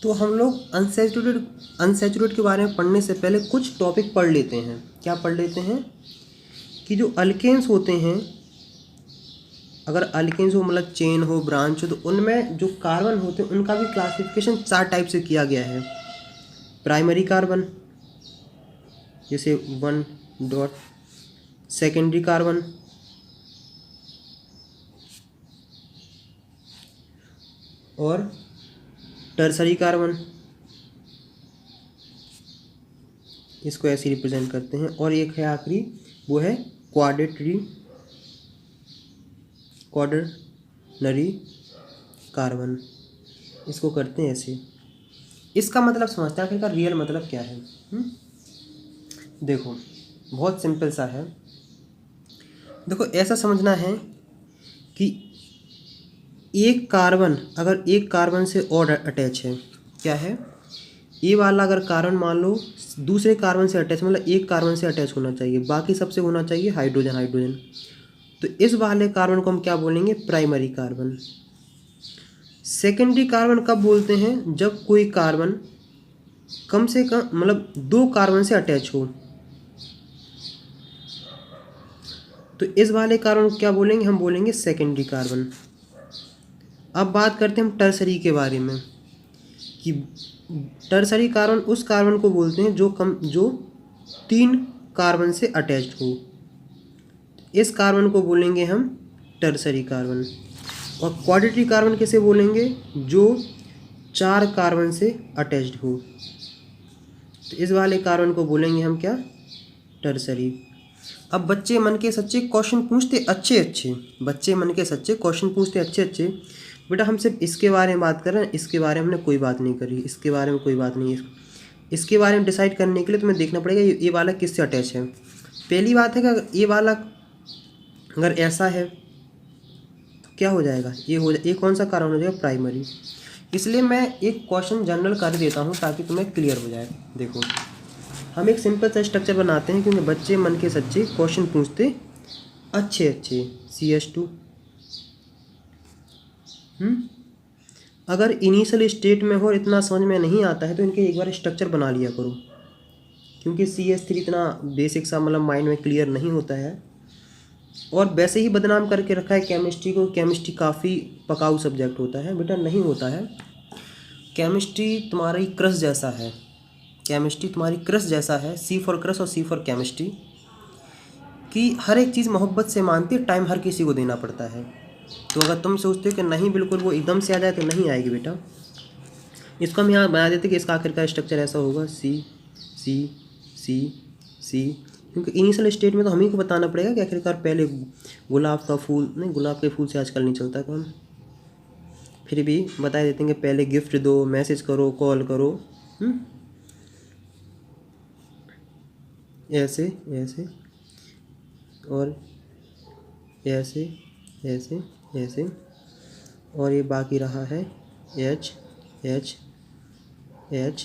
तो हम लोग अनसैचुरेटेड के बारे में पढ़ने से पहले कुछ टॉपिक पढ़ लेते हैं। क्या पढ़ लेते हैं कि जो अल्केन्स होते हैं, अगर अल्केन्स हो मतलब चेन हो, ब्रांच हो, तो उनमें जो कार्बन होते हैं उनका भी क्लासिफिकेशन 4 टाइप से किया गया है। प्राइमरी कार्बन जैसे 1 डॉट, सेकेंडरी कार्बन, और टर्सरी कार्बन, इसको ऐसे रिप्रेजेंट करते हैं। और एक है आखिरी, वो है क्वाडर्नरी कार्बन, इसको करते हैं ऐसे। इसका मतलब समझते हैं आखिर का रियल मतलब क्या है। देखो बहुत सिंपल सा है। देखो ऐसा समझना है कि एक कार्बन अगर एक कार्बन से और अटैच है, क्या है, ये वाला अगर कार्बन मान लो दूसरे कार्बन से अटैच, मतलब एक कार्बन से अटैच होना चाहिए, बाकी सबसे होना चाहिए हाइड्रोजन हाइड्रोजन, तो इस वाले कार्बन को हम क्या बोलेंगे, प्राइमरी कार्बन। सेकेंडरी कार्बन कब बोलते हैं, जब कोई कार्बन कम से कम मतलब 2 कार्बन से अटैच हो, तो इस वाले कार्बन को क्या बोलेंगे, हम बोलेंगे सेकेंडरी कार्बन। अब बात करते हैं हम टर्सरी के बारे में कि टर्सरी कार्बन उस कार्बन को बोलते हैं जो 3 कार्बन से अटैच्ड हो, इस कार्बन को बोलेंगे हम टर्सरी कार्बन। और क्वाड्रेटरी कार्बन किसे बोलेंगे, जो 4 कार्बन से अटैच्ड हो, तो इस वाले कार्बन को बोलेंगे हम क्या, टर्सरी। अब बच्चे मन के सच्चे क्वेश्चन पूछते अच्छे अच्छे, बच्चे मन के सच्चे क्वेश्चन पूछते अच्छे अच्छे, बेटा हम सिर्फ इसके बारे में बात कर रहे हैं, इसके बारे में हमने कोई बात नहीं करी, इसके बारे में कोई बात नहीं है। इसके बारे में डिसाइड करने के लिए तुम्हें देखना पड़ेगा ये वाला किससे अटैच है। पहली बात है कि ये वाला अगर ऐसा है तो क्या हो जाएगा, ये कौन सा कार्बन हो जाएगा, प्राइमरी। इसलिए मैं एक क्वेश्चन जनरल कर देता हूँ ताकि तुम्हें क्लियर हो जाए। देखो हम एक सिंपल सा स्ट्रक्चर बनाते हैं क्योंकि बच्चे मन के सच्चे क्वेश्चन पूछते अच्छे अच्छे। CH2 अगर इनिशियल स्टेट में हो और इतना समझ में नहीं आता है तो इनके एक बार स्ट्रक्चर बना लिया करो, क्योंकि CH3 इतना बेसिक सा मतलब माइंड में क्लियर नहीं होता है। और वैसे ही बदनाम करके रखा है केमिस्ट्री को, केमिस्ट्री काफ़ी पकाऊ सब्जेक्ट होता है, बेटा नहीं होता है। केमिस्ट्री तुम्हारी क्रश जैसा है, केमिस्ट्री तुम्हारी क्रश जैसा है, C फॉर क्रश और C फॉर केमिस्ट्री, कि हर एक चीज़ मोहब्बत से मानती है, टाइम हर किसी को देना पड़ता है। तो अगर तुम सोचते हो कि नहीं बिल्कुल वो एकदम से आ जाए तो नहीं आएगी बेटा। इसको हम यहाँ बना देते कि इसका आखिर का स्ट्रक्चर ऐसा होगा, C C C C, क्योंकि इनिशियल स्टेट में तो हम ही को बताना पड़ेगा कि आखिरकार पहले गुलाब का फूल, नहीं गुलाब के फूल से आजकल नहीं चलता काम, फिर भी बता देते हैं कि पहले गिफ्ट दो, मैसेज करो, कॉल करो, ऐसे ऐसे और ऐसे ऐसे ऐसे, और ये बाकी रहा है H H H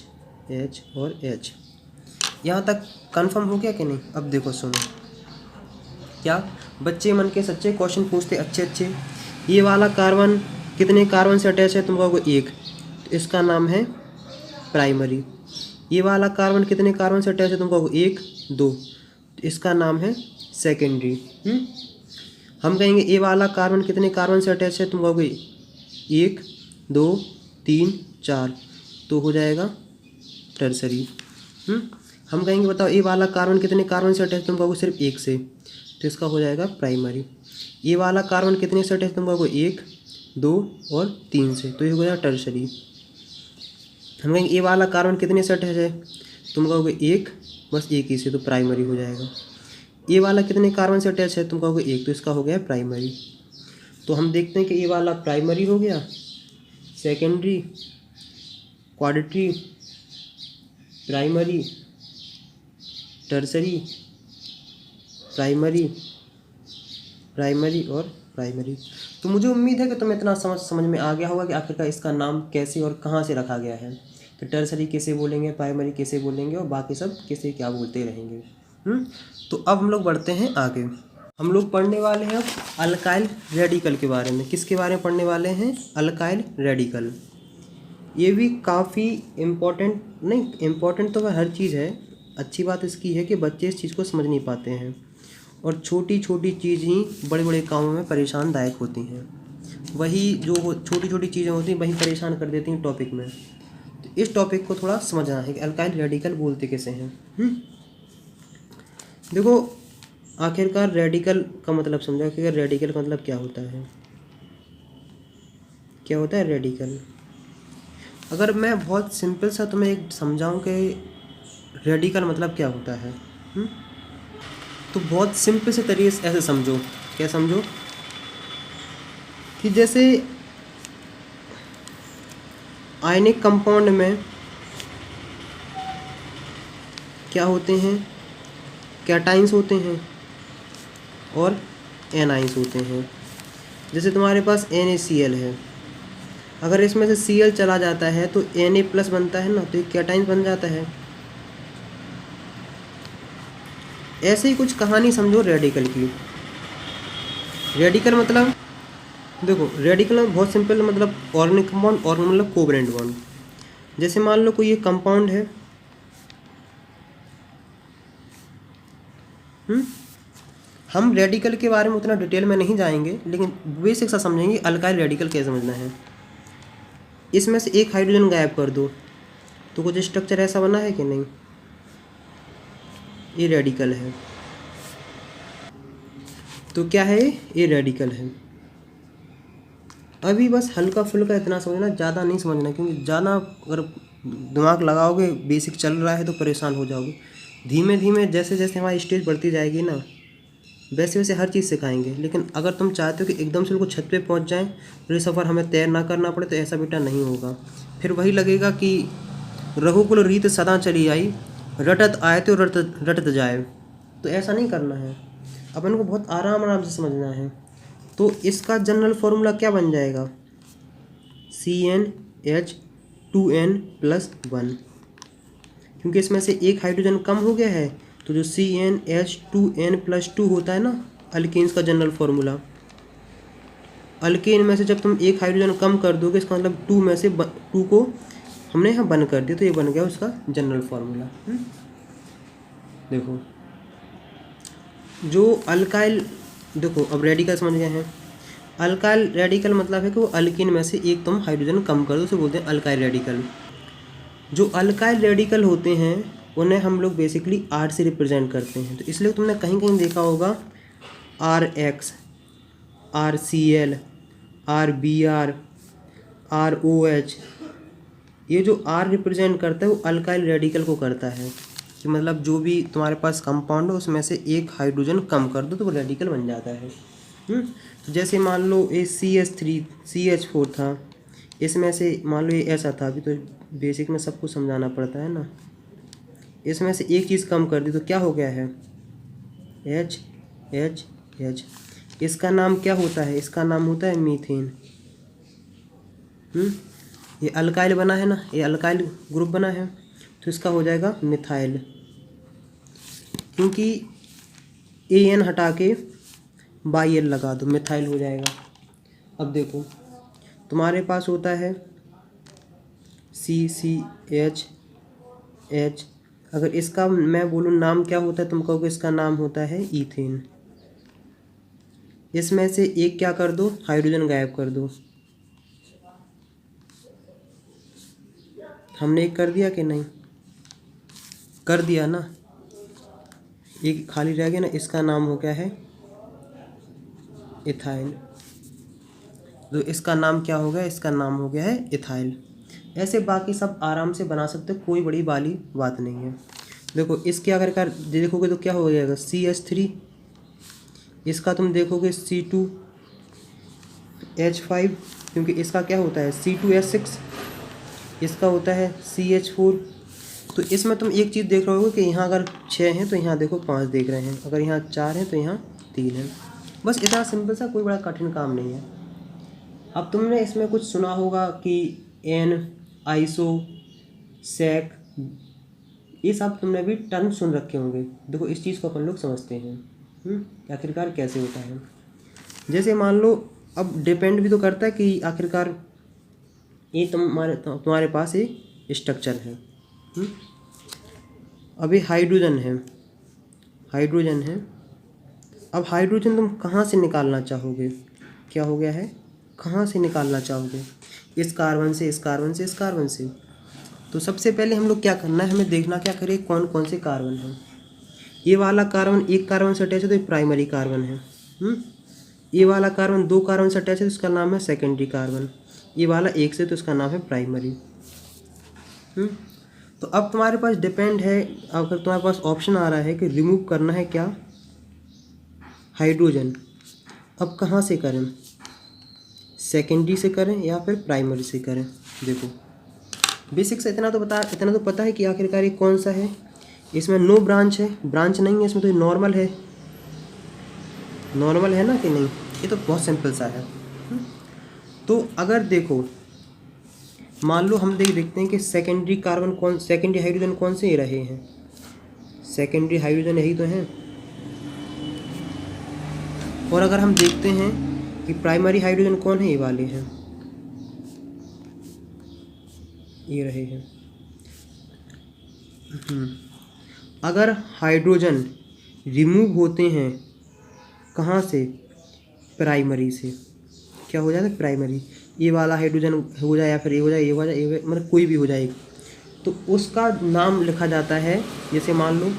H और H। यहाँ तक कंफर्म हो गया कि नहीं। अब देखो सुनो, क्या बच्चे मन के सच्चे क्वेश्चन पूछते अच्छे अच्छे। ये वाला कार्बन कितने कार्बन से अटैच है, तुम कहोगे 1, तो इसका नाम है प्राइमरी। ये वाला कार्बन कितने कार्बन से अटैच है, तुम कहोगे 1 2, तो इसका नाम है सेकेंडरी। हम कहेंगे ये वाला कार्बन कितने कार्बन से अटैच है, तुम कहोगे 1 2 3 4, तो हो जाएगा टर्सरी। हम कहेंगे बताओ ये वाला कार्बन कितने कार्बन से अटैच, तुम कहोगे सिर्फ 1 से, तो इसका हो जाएगा प्राइमरी। ये वाला कार्बन कितने से अटैच, तुम कहोगे 1 2 और 3 से, तो ये हो गया टर्सरी। हम कहेंगे ये वाला कार्बन कितने से अटैच है, तुम कहोगे 1, बस 1 ही से, तो प्राइमरी हो जाएगा। ये वाला कितने कार्बन से अटैच है, तुम कहोगे 1, तो इसका हो गया प्राइमरी। तो हम देखते हैं कि ये वाला प्राइमरी हो गया, secondary, quaternary, primary, tertiary, primary primary और प्राइमरी। तो मुझे उम्मीद है कि तुम्हें इतना समझ में आ गया होगा कि आखिरकार इसका नाम कैसे और कहाँ से रखा गया है, कि टर्सरी कैसे बोलेंगे, प्राइमरी कैसे बोलेंगे और बाकी सब कैसे क्या बोलते रहेंगे। तो अब हम लोग बढ़ते हैं आगे। हम लोग पढ़ने वाले हैं अब अल्काइल रेडिकल के बारे में। किसके बारे में पढ़ने वाले हैं, अल्काइल रेडिकल। ये भी काफ़ी इम्पोर्टेंट, नहीं इम्पोर्टेंट तो हर चीज़ है, अच्छी बात इसकी है कि बच्चे इस चीज़ को समझ नहीं पाते हैं और छोटी छोटी चीज़ ही बड़े बड़े कामों में परेशानदायक होती हैं। वही जो छोटी छोटी चीज़ें होती हैं वही परेशान कर देती हैं टॉपिक में। तो इस टॉपिक को थोड़ा समझना है कि अल्काइल रेडिकल बोलते कैसे हैं। देखो, आखिरकार रेडिकल का मतलब समझो कि रेडिकल का मतलब क्या होता है। क्या होता है रेडिकल? अगर मैं बहुत सिंपल सा तुम्हें एक समझाऊं कि रेडिकल मतलब क्या होता है, तो बहुत सिंपल से तरीके से ऐसे समझो। क्या समझो कि जैसे आयनिक कंपाउंड में क्या होते हैं, कैटाइंस होते हैं और एनाइंस होते हैं। जैसे तुम्हारे पास NaCl है, अगर इसमें से Cl चला जाता है तो Na+ बनता है ना, तो ये कैटाइंस बन जाता है। ऐसे ही कुछ कहानी समझो रेडिकल की। रेडिकल मतलब देखो, रेडिकल में बहुत सिंपल मतलब ऑर्गेनिक कंपाउंड, और मतलब कोवैलेंट बॉन्ड। जैसे मान लो कोई ये कंपाउंड है, हम रेडिकल के बारे में उतना डिटेल में नहीं जाएंगे, लेकिन बेसिक सा समझेंगे अल्काइल रेडिकल कैसे समझना है। इसमें से एक हाइड्रोजन गायब कर दो तो कुछ स्ट्रक्चर ऐसा बना है कि नहीं, ये रेडिकल है। तो क्या है ये रेडिकल है। अभी बस हल्का फुल्का इतना समझना, ज़्यादा नहीं समझना, क्योंकि ज़्यादा अगर दिमाग लगाओगे, बेसिक चल रहा है तो परेशान हो जाओगे। धीमे धीमे जैसे जैसे हमारी स्टेज बढ़ती जाएगी ना, वैसे वैसे हर चीज़ सिखाएंगे। लेकिन अगर तुम चाहते हो कि एकदम से बिल्कुल छत पे पहुंच जाएं और ये सफ़र हमें तय ना करना पड़े, तो ऐसा बेटा नहीं होगा। फिर वही लगेगा कि रघुकुल रीत सदा चली आई, रटत आए तो रटत जाए। तो ऐसा नहीं करना है, अपन को बहुत आराम आराम से समझना है। तो इसका जनरल फॉर्मूला क्या बन जाएगा, CnH2n+1। क्योंकि इसमें से एक हाइड्रोजन कम हो गया है, तो जो CnH2n+2 होता है ना, अल्केन्स का जनरल फॉर्मूला। अल्केन में से जब तुम एक हाइड्रोजन कम कर दोगे, इसका मतलब 2 में से 2 को हमने यहाँ बंद कर दिया, तो ये बन गया उसका जनरल फार्मूला। देखो जो अल्काइल, देखो अब रेडिकल समझ गए हैं। अल्काइल रेडिकल मतलब है कि वो अल्कीन में से एक तुम हाइड्रोजन कम कर दो, उसे बोलते हैं अल्काइल रेडिकल। जो अल्काइल रेडिकल होते हैं उन्हें हम लोग बेसिकली R से रिप्रेजेंट करते हैं। तो इसलिए तुमने कहीं कहीं देखा होगा RH, RCl, RBr, ROH। ये जो R रिप्रेजेंट करता है वो अल्काइल रेडिकल को करता है, कि मतलब जो भी तुम्हारे पास कंपाउंड है उसमें से एक हाइड्रोजन कम कर दो तो वो रेडिकल बन जाता है। तो जैसे मान लो ये CH3 CH4 था, इसमें से मान लो ये ऐसा था। अभी तो बेसिक में सब कुछ समझाना पड़ता है ना। इसमें से एक चीज़ कम कर दी तो क्या हो गया है, H H H। इसका नाम क्या होता है, इसका नाम होता है मीथेन। ये अल्काइल बना है ना, ये अल्काइल ग्रुप बना है, तो इसका हो जाएगा मिथाइल। क्योंकि AN हटा के बाई एल लगा दो, मिथाइल हो जाएगा। अब देखो तुम्हारे पास होता है CCH H। अगर इसका मैं बोलूँ नाम क्या होता है, तुम कहोगे इसका नाम होता है ईथेन। इसमें से एक क्या कर दो, हाइड्रोजन गायब कर दो। हमने एक कर दिया कि नहीं, कर दिया ना, एक खाली रह गया ना, इसका नाम हो गया है इथाइल। तो इसका नाम क्या हो गया, इसका नाम हो गया है इथाइल। ऐसे बाकी सब आराम से बना सकते हो, कोई बड़ी वाली बात नहीं है। देखो इसके अगर कर देखोगे तो क्या हो जाएगा, CH3। इसका तुम देखोगे C2H5, क्योंकि इसका क्या होता है C2H6। इसका होता है CH4। तो इसमें तुम एक चीज़ देख रहे हो कि यहाँ अगर 6 हैं तो यहाँ देखो 5 देख रहे हैं, अगर यहाँ 4 हैं तो यहाँ 3 हैं। बस इतना सिंपल सा, कोई बड़ा कठिन काम नहीं है। अब तुमने इसमें कुछ सुना होगा कि N, आइसो, सेक, ये सब तुमने भी टर्म सुन रखे होंगे। देखो इस चीज़ को अपन लोग समझते हैं आखिरकार कैसे होता है। जैसे मान लो, अब डिपेंड भी तो करता है कि आखिरकार ये तुम्हारे पास ये स्ट्रक्चर है। अभी हाइड्रोजन है, हाइड्रोजन है। अब हाइड्रोजन तुम कहाँ से निकालना चाहोगे? क्या हो गया है, कहाँ से निकालना चाहोगे? इस कार्बन से, इस कार्बन से, इस कार्बन से। तो सबसे पहले हम लोग क्या करना है, हमें देखना क्या करें कौन कौन से कार्बन हैं। ये वाला कार्बन एक कार्बन से अटैच है तो ये प्राइमरी कार्बन है। ये वाला कार्बन दो कार्बन से अटैच है तो इसका नाम है सेकेंडरी कार्बन। ये वाला एक से तो इसका नाम है प्राइमरी। तो अब तुम्हारे पास डिपेंड है, अगर तुम्हारे पास ऑप्शन आ रहा है कि रिमूव करना है क्या, हाइड्रोजन। अब कहाँ से करें, सेकेंडरी से करें या फिर प्राइमरी से करें? देखो बेसिक से इतना तो पता है कि आखिरकार ये कौन सा है। इसमें नो ब्रांच है, ब्रांच नहीं है इसमें, तो ये नॉर्मल है, नॉर्मल है ना कि नहीं? ये तो बहुत सिंपल सा है। तो अगर देखो मान लो हम देखते हैं कि सेकेंडरी हाइड्रोजन कौन से रहे हैं, सेकेंडरी हाइड्रोजन यही तो हैं। और अगर हम देखते हैं कि प्राइमरी हाइड्रोजन कौन है, ये वाले हैं, ये रहे हैं। अगर हाइड्रोजन रिमूव होते हैं कहाँ से, प्राइमरी से, क्या हो जाता है प्राइमरी, ये वाला हाइड्रोजन हो जाए या फिर ये हो जाए, ये हो जाए, मतलब कोई भी हो जाए, तो उसका नाम लिखा जाता है। जैसे मान लो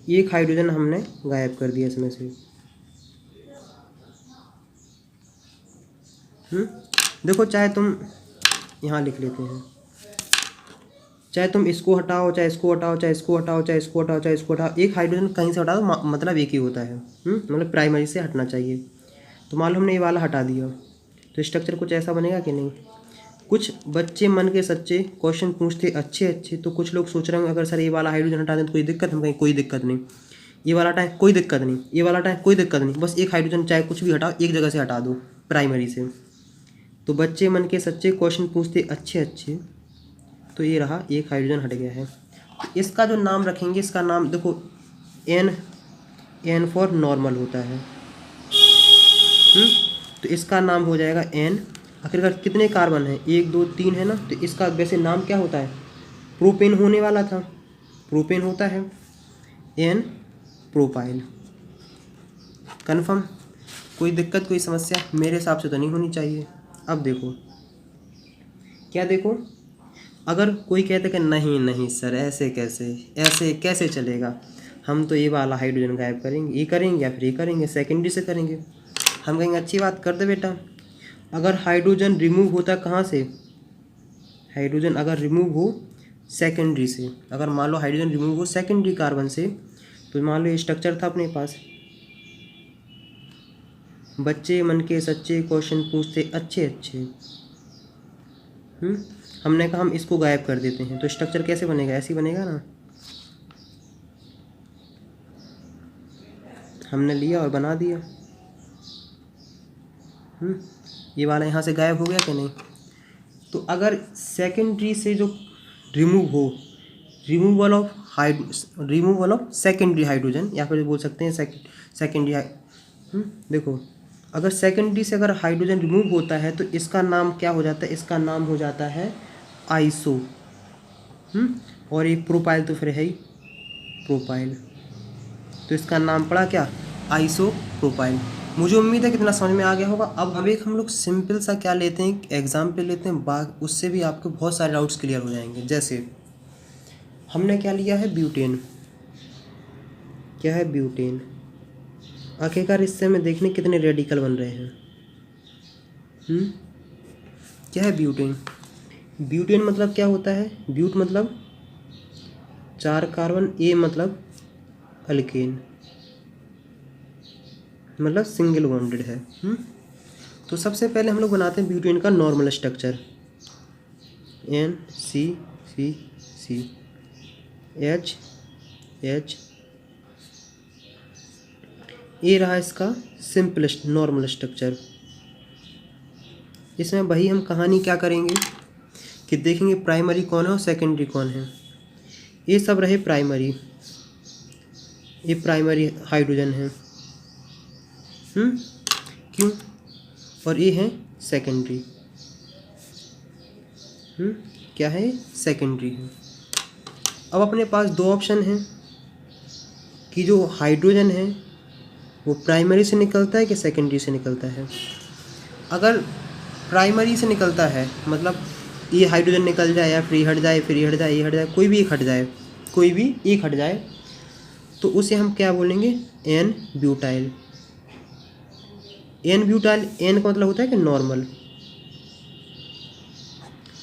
एक हाइड्रोजन हमने गायब कर दिया इसमें से। देखो चाहे तुम यहाँ लिख लेते हैं, चाहे तुम इसको हटाओ, चाहे इसको हटाओ, चाहे इसको हटाओ, चाहे इसको हटाओ, चाहे इसको हटाओ, एक हाइड्रोजन कहीं से हटाओ मतलब एक ही होता है। मतलब प्राइमरी से हटना चाहिए। तो मान लो हमने ये वाला हटा दिया तो स्ट्रक्चर कुछ ऐसा बनेगा कि नहीं? कुछ बच्चे मन के सच्चे क्वेश्चन पूछते अच्छे अच्छे, तो कुछ लोग सोच रहे होंगे अगर सर ये वाला हाइड्रोजन हटा दें तो कोई दिक्कत? हम कहीं कोई दिक्कत नहीं, ये वाला हटाएं कोई दिक्कत नहीं, ये वाला हटाएं कोई दिक्कत नहीं, बस एक हाइड्रोजन चाहे कुछ भी हटाओ एक जगह से हटा दो प्राइमरी से। तो बच्चे मन के सच्चे क्वेश्चन पूछते अच्छे अच्छे, तो ये रहा एक हाइड्रोजन हट गया है। इसका जो नाम रखेंगे, इसका नाम देखो एन फॉर नॉर्मल होता है। तो इसका नाम हो जाएगा एन। आखिरकार कितने कार्बन है, 1 2 3 है ना, तो इसका वैसे नाम क्या होता है, प्रोपेन होने वाला था, प्रोपेन होता है, एन प्रोपाइल। कन्फर्म? कोई दिक्कत कोई समस्या मेरे हिसाब से तो नहीं होनी चाहिए। अब देखो क्या, देखो अगर कोई कहते कि नहीं नहीं सर ऐसे कैसे चलेगा, हम तो ये वाला हाइड्रोजन गायब करेंगे, ये करेंगे या फिर ये करेंगे, सेकेंडरी से करेंगे। हम कहेंगे अच्छी बात कर दे बेटा, अगर हाइड्रोजन रिमूव होता कहाँ से, हाइड्रोजन अगर रिमूव हो सेकेंडरी से, अगर मान लो हाइड्रोजन रिमूव हो सेकेंडरी कार्बन से, तो मान लो ये स्ट्रक्चर था अपने पास, बच्चे मन के सच्चे क्वेश्चन पूछते अच्छे अच्छे। हमने कहा हम इसको गायब कर देते हैं, तो स्ट्रक्चर कैसे बनेगा, ऐसे ही बनेगा ना। हमने लिया और बना दिया। ये वाला यहाँ से गायब हो गया कि नहीं? तो अगर सेकेंडरी से जो रिमूव हो, रिमूवल ऑफ सेकेंडरी हाइड्रोजन, या फिर बोल सकते हैं सेकेंडरी देखो अगर सेकेंडरी से अगर हाइड्रोजन रिमूव होता है तो इसका नाम क्या हो जाता है, इसका नाम हो जाता है आइसो। और ये प्रोपाइल तो फिर है ही प्रोपाइल, तो इसका नाम पड़ा क्या, आइसो प्रोपाइल। मुझे उम्मीद है कितना समझ में आ गया होगा। अब एक हम लोग सिंपल सा क्या लेते हैं, एग्जाम्पल लेते हैं, उससे भी आपको बहुत सारे डाउट्स क्लियर हो जाएंगे। जैसे हमने क्या लिया है, ब्यूटेन। क्या है ब्यूटेन? आखिरकार इससे हमें देखने कितने रेडिकल बन रहे हैं। क्या है ब्यूटेन? ब्यूटेन मतलब क्या होता है, ब्यूट मतलब 4 कार्बन, ए मतलब अल्केन, मतलब सिंगल बॉन्डेड है। तो सबसे पहले हम लोग बनाते हैं ब्यूटेन का नॉर्मल स्ट्रक्चर, NCC H ये रहा इसका सिंपलेस्ट नॉर्मल स्ट्रक्चर। इसमें वही हम कहानी क्या करेंगे कि देखेंगे प्राइमरी कौन है और सेकेंडरी कौन है। ये सब रहे प्राइमरी, ये प्राइमरी हाइड्रोजन है। क्यों? और ये है सेकेंडरी। क्या है? सेकेंडरी है। अब अपने पास दो ऑप्शन हैं कि जो हाइड्रोजन है वो प्राइमरी से निकलता है कि सेकेंडरी से निकलता है। अगर प्राइमरी से निकलता है मतलब ये हाइड्रोजन निकल जाए या फिर हट जाए, फिर ये हट जाए, ये हट जाए, कोई भी एक हट जाए, कोई भी एक हट जाए, तो उसे हम क्या बोलेंगे? N butyl. N butyl, N का मतलब होता है कि नॉर्मल,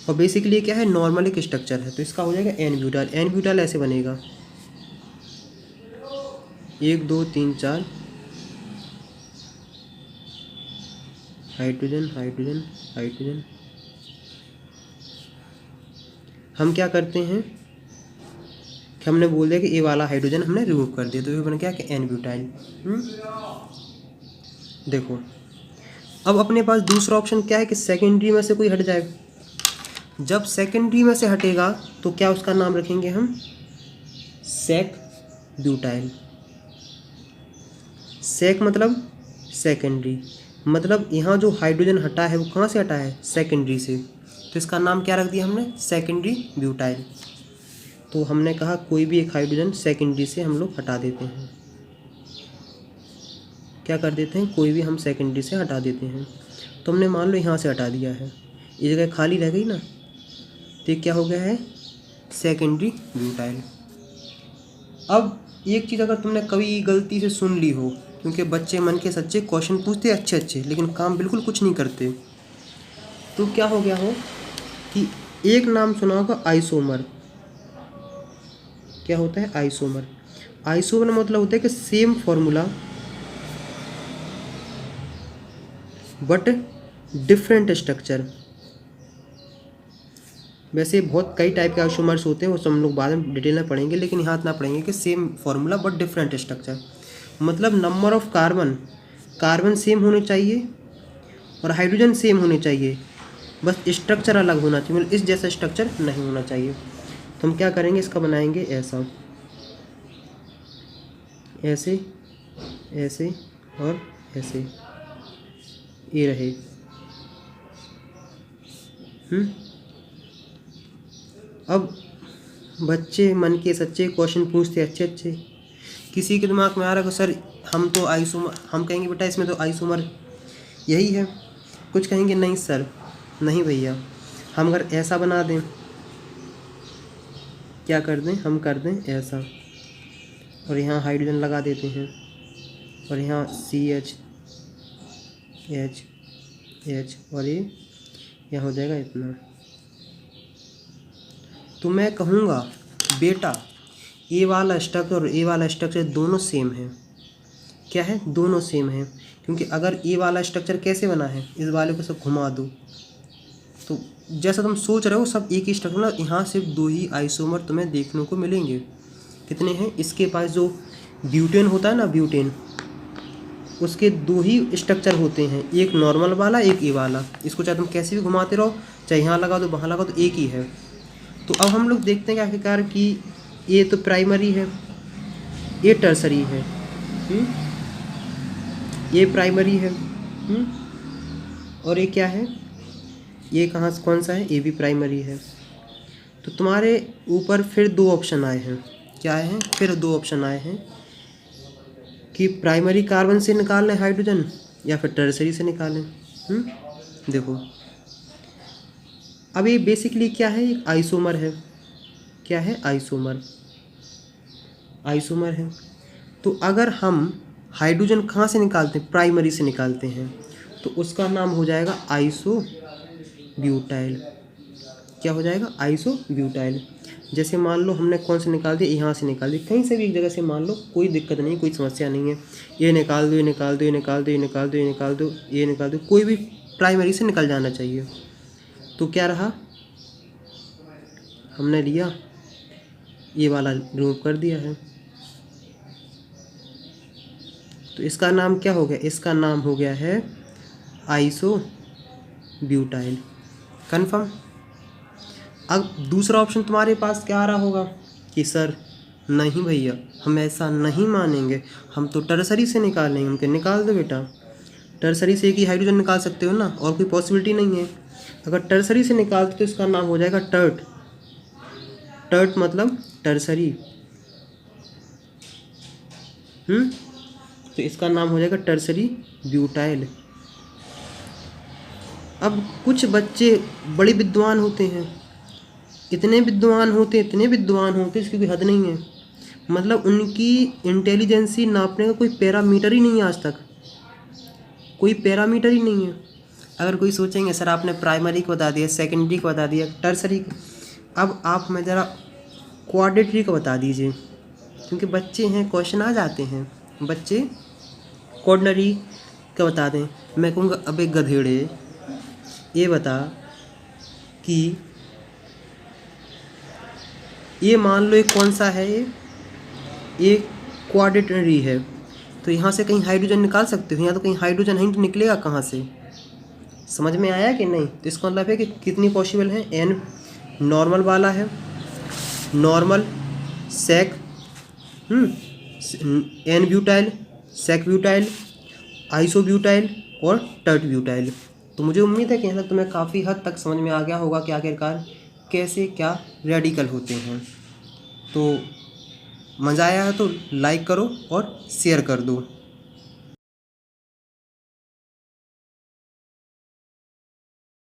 और बेसिकली क्या है? नॉर्मल एक स्ट्रक्चर है, तो इसका हो जाएगा एन ब्यूटाइल। एन ब्यूटाइल ऐसे बनेगा 1 2 3 4 हाइड्रोजन हाइड्रोजन हाइड्रोजन। हम क्या करते हैं कि हमने बोल दिया कि ये वाला हाइड्रोजन हमने रिमूव कर दिया, तो ये बन गया कि एन ब्यूटाइल। देखो अब अपने पास दूसरा ऑप्शन क्या है कि सेकेंडरी में से कोई हट जाए। जब सेकेंडरी में से हटेगा तो क्या उसका नाम रखेंगे हम? Sec butyl. सेक मतलब सेकेंडरी, मतलब यहाँ जो हाइड्रोजन हटा है वो कहाँ से हटा है? सेकेंडरी से, तो इसका नाम क्या रख दिया हमने? Secondary butyl. तो हमने कहा कोई भी एक हाइड्रोजन सेकेंडरी से हम लोग हटा देते हैं। क्या कर देते हैं? कोई भी हम सेकेंडरी से हटा देते हैं। तो हमने मान लो यहाँ से हटा दिया है, ये जगह खाली रह गई ना, तो ये क्या हो गया है? Secondary butyl. अब एक चीज़ अगर तुमने कभी गलती से सुन ली हो, क्योंकि बच्चे मन के सच्चे क्वेश्चन पूछते अच्छे अच्छे लेकिन काम बिल्कुल कुछ नहीं करते, तो क्या हो गया हो कि एक नाम सुना होगा आइसोमर। क्या होता है? आइसोमर। आइसोमर मतलब होता है कि same formula but different structure. वैसे बहुत कई टाइप के आइसोमर्स होते हैं, वो सब हम लोग बाद में डिटेल में पढ़ेंगे, लेकिन यहाँ इतना पढ़ेंगे कि same formula but different structure. मतलब नंबर ऑफ कार्बन सेम होने चाहिए और हाइड्रोजन सेम होने चाहिए, बस स्ट्रक्चर अलग होना चाहिए, मतलब इस जैसा स्ट्रक्चर नहीं होना चाहिए। तो हम क्या करेंगे? इसका बनाएंगे ऐसा, ऐसे ऐसे और ऐसे, ये रहे। अब बच्चे मन के सच्चे क्वेश्चन पूछते अच्छे अच्छे। किसी के दिमाग में आ रहा है कि सर हम तो आइसोमर, हम कहेंगे बेटा इसमें तो आइसोमर यही है, कुछ कहेंगे नहीं सर, नहीं भैया, हम अगर ऐसा बना दें, क्या कर दें? हम कर दें ऐसा, और यहाँ हाइड्रोजन लगा देते हैं, और यहाँ CH H और ये यहाँ हो जाएगा इतना। तो मैं कहूँगा बेटा ये वाला स्ट्रक्चर और ये वाला स्ट्रक्चर दोनों सेम है। क्या है? दोनों सेम है, क्योंकि अगर ये वाला स्ट्रक्चर कैसे बना है, इस वाले को सब घुमा दो, तो जैसा तुम सोच रहे हो सब एक ही स्ट्रक्चर, मतलब यहाँ सिर्फ 2 ही आइसोमर तुम्हें देखने को मिलेंगे। कितने हैं? इसके पास जो ब्यूटेन होता है ना, ब्यूटेन, उसके 2 ही स्ट्रक्चर होते हैं, एक नॉर्मल वाला, एक ये वाला। इसको चाहे तुम कैसे भी घुमाते रहो, चाहे यहाँ लगा दो, वहाँ लगा दो, एक ही है। तो अब हम लोग देखते हैं आखिरकार कि ये तो प्राइमरी है, ये टर्सरी है, ये प्राइमरी है, और ये क्या है? ये कहाँ से, कौन सा है? ये भी प्राइमरी है। तो तुम्हारे ऊपर फिर 2 ऑप्शन आए हैं। क्या आए हैं? फिर 2 ऑप्शन आए हैं कि प्राइमरी कार्बन से निकाल लें हाइड्रोजन या फिर टर्सरी से निकालें। देखो अब ये बेसिकली क्या है? एक आइसोमर है। क्या है? आइसोमर। आइसोमर है। तो अगर हम हाइड्रोजन कहाँ से निकालते हैं? प्राइमरी से निकालते हैं, तो उसका नाम हो जाएगा आइसोब्यूटाइल। क्या हो जाएगा? आइसोब्यूटाइल। जैसे मान लो हमने कौन से निकाल दिया? यहाँ से निकाल दिया, कहीं से भी एक जगह से मान लो, कोई दिक्कत नहीं, कोई समस्या नहीं है। ये निकाल दो, ये निकाल दो, ये निकाल दो, ये निकाल दो, ये निकाल दो, ये निकाल दो, कोई भी प्राइमरी से निकल जाना चाहिए। तो क्या रहा? हमने लिया ये वाला, रिमूव कर दिया है, तो इसका नाम क्या हो गया? इसका नाम हो गया है आइसोब्यूटाइल। कन्फर्म? अब दूसरा ऑप्शन तुम्हारे पास क्या आ रहा होगा कि सर नहीं भैया हम ऐसा नहीं मानेंगे, हम तो टर्सरी से निकालेंगे। उनके निकाल दो बेटा, टर्सरी से एक ही हाइड्रोजन निकाल सकते हो ना, और कोई पॉसिबिलिटी नहीं है। अगर टर्सरी से निकालते तो इसका नाम हो जाएगा टर्ट। टर्ट मतलब टर्सरी। तो इसका नाम हो जाएगा टर्सरी ब्यूटाइल। अब कुछ बच्चे बड़े विद्वान होते हैं, इतने विद्वान होते इसकी कोई हद नहीं है। मतलब उनकी इंटेलिजेंसी नापने का कोई पैरामीटर ही नहीं है, आज तक कोई पैरामीटर ही नहीं है। अगर कोई सोचेंगे सर आपने प्राइमरी को बता दिया, सेकेंडरी को बता दिया, टर्सरी, अब आप मैं ज़रा क्वाड्रेटरी को बता दीजिए, क्योंकि बच्चे हैं, क्वेश्चन आ जाते हैं। बच्चे क्वाड्रेटरी का बता दें, मैं कहूँगा अबे गधेड़े ये बता कि ये मान लो एक कौन सा है, ये क्वाड्रेटरी है, तो यहाँ से कहीं हाइड्रोजन निकाल सकते हो, यहाँ तो कहीं हाइड्रोजन ही निकलेगा कहाँ से? समझ में आया कि नहीं? तो इसका मतलब है कि कितनी पॉसिबल है, एन नॉर्मल वाला है, normal, sec, n butyl, sec butyl, isobutyl और टर्ट ब्यूटाइल। तो मुझे उम्मीद है कि यहाँ तक तुम्हें काफ़ी हद तक समझ में आ गया होगा कि आखिरकार कैसे क्या रेडिकल होते हैं। तो मज़ा आया है तो लाइक करो और शेयर कर दो।